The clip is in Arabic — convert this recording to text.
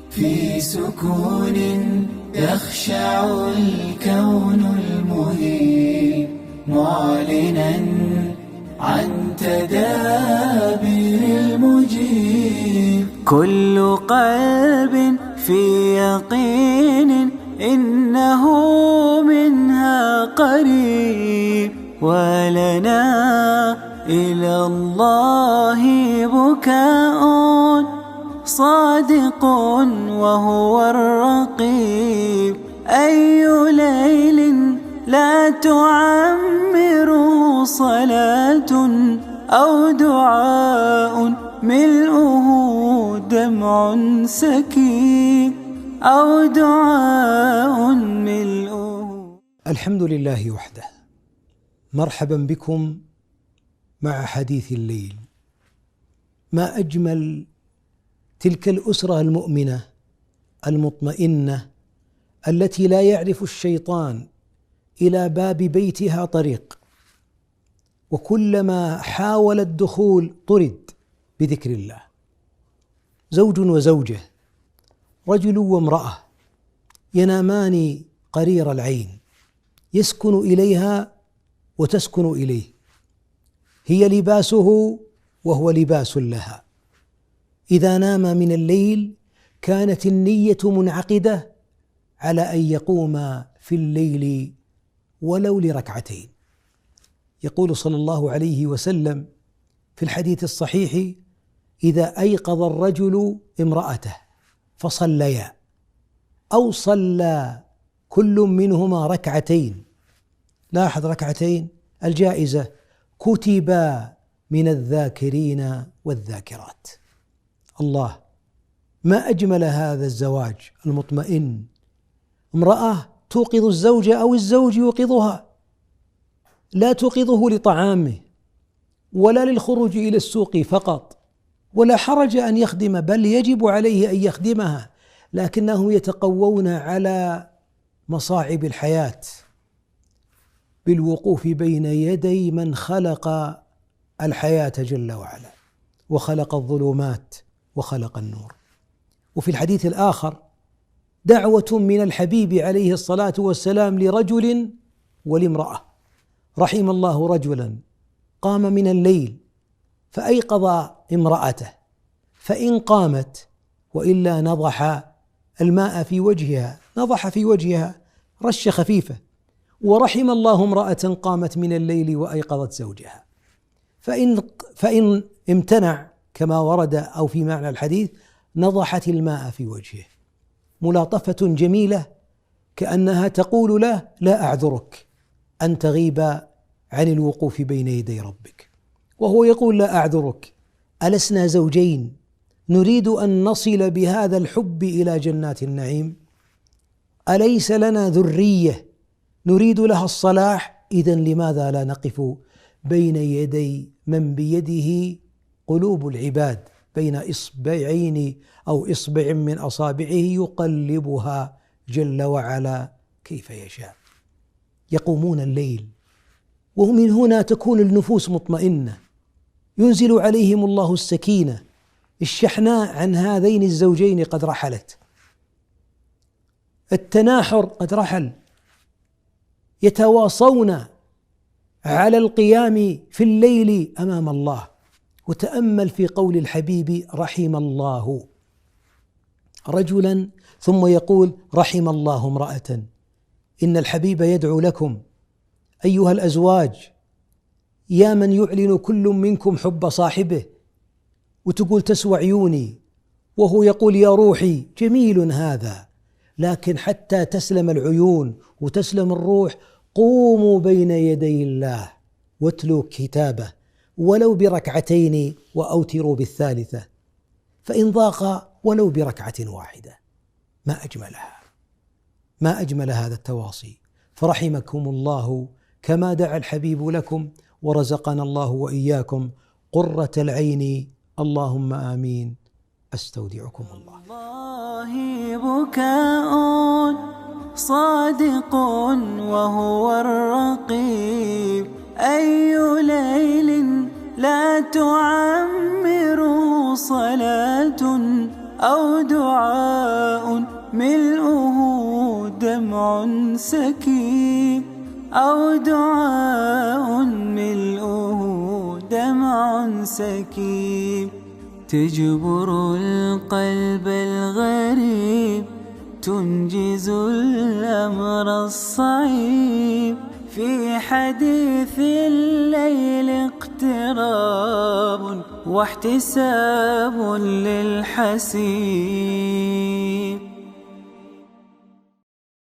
في سكون يخشع الكون المهيب معلنا عن تدابير المجيب. كل قلب في يقين إنه منها قريب، ولنا إلى الله بكاء صادق وهو الرقيب. أي ليل لا تعمره صلاة أو دعاء ملؤه دمع سكيب، أو دعاء ملؤه. الحمد لله وحده، مرحبا بكم مع حديث الليل. ما أجمل تلك الأسرة المؤمنة المطمئنة التي لا يعرف الشيطان إلى باب بيتها طريق، وكلما حاول الدخول طرد بذكر الله. زوج وزوجة، رجل وامرأة، ينامان قرير العين، يسكن إليها وتسكن إليه، هي لباسه وهو لباس لها. إذا نام من الليل كانت النية منعقدة على أن يقوم في الليل ولو لركعتين. يقول صلى الله عليه وسلم في الحديث الصحيح: إذا أيقظ الرجل امرأته فصليا أو صلى كل منهما ركعتين، لاحظ ركعتين الجائزة، كتبا من الذاكرين والذاكرات. الله، ما أجمل هذا الزواج المطمئن. امرأة توقظ الزوج أو الزوج يوقظها، لا توقظه لطعامه ولا للخروج إلى السوق فقط، ولا حرج أن يخدم، بل يجب عليه أن يخدمها، لكنهم يتقوون على مصاعب الحياة بالوقوف بين يدي من خلق الحياة جل وعلا، وخلق الظلمات وخلق النور. وفي الحديث الآخر دعوة من الحبيب عليه الصلاة والسلام لرجل ولامرأة: رحم الله رجلا قام من الليل فأيقظ امرأته، فإن قامت وإلا نضح الماء في وجهها، نضح في وجهها رشة خفيفة. ورحم الله امرأة قامت من الليل وأيقظت زوجها، فإن امتنع كما ورد أو في معنى الحديث نضحت الماء في وجهه. ملاطفة جميلة، كأنها تقول له: لا أعذرك أن تغيب عن الوقوف بين يدي ربك، وهو يقول: لا أعذرك، ألسنا زوجين نريد أن نصل بهذا الحب إلى جنات النعيم؟ أليس لنا ذرية نريد لها الصلاح؟ إذن لماذا لا نقف بين يدي من بيده قلوب العباد، بين إصبعين أو إصبع من أصابعه يقلبها جل وعلا كيف يشاء. يقومون الليل، ومن هنا تكون النفوس مطمئنة، ينزل عليهم الله السكينة. الشحناء عن هذين الزوجين قد رحلت، التناحر قد رحل، يتواصون على القيام في الليل أمام الله. وتأمل في قول الحبيب: رحم الله رجلا، ثم يقول: رحم الله امرأة. إن الحبيب يدعو لكم أيها الأزواج، يا من يعلن كل منكم حب صاحبه، وتقول تسوى عيوني، وهو يقول يا روحي. جميل هذا، لكن حتى تسلم العيون وتسلم الروح قوموا بين يدي الله واتلوا كتابه ولو بركعتين وأوتروا بالثالثة، فإن ضاق ولو بركعة واحدة. ما أجملها، ما أجمل هذا التواصي. فرحمكم الله كما دعا الحبيب لكم، ورزقنا الله وإياكم قرة العين. اللهم آمين. أستودعكم الله. بكاء صادق وهو الرقيب، أي ليل لا تعمر صلاة أو دعاء ملؤه دمع سكيب، أو دعاء ملؤه دمع سكيب، تجبر القلب الغريب، تنجز الأمر الصعيب، في حديث الليل اقتراب واحتساب للحسيب.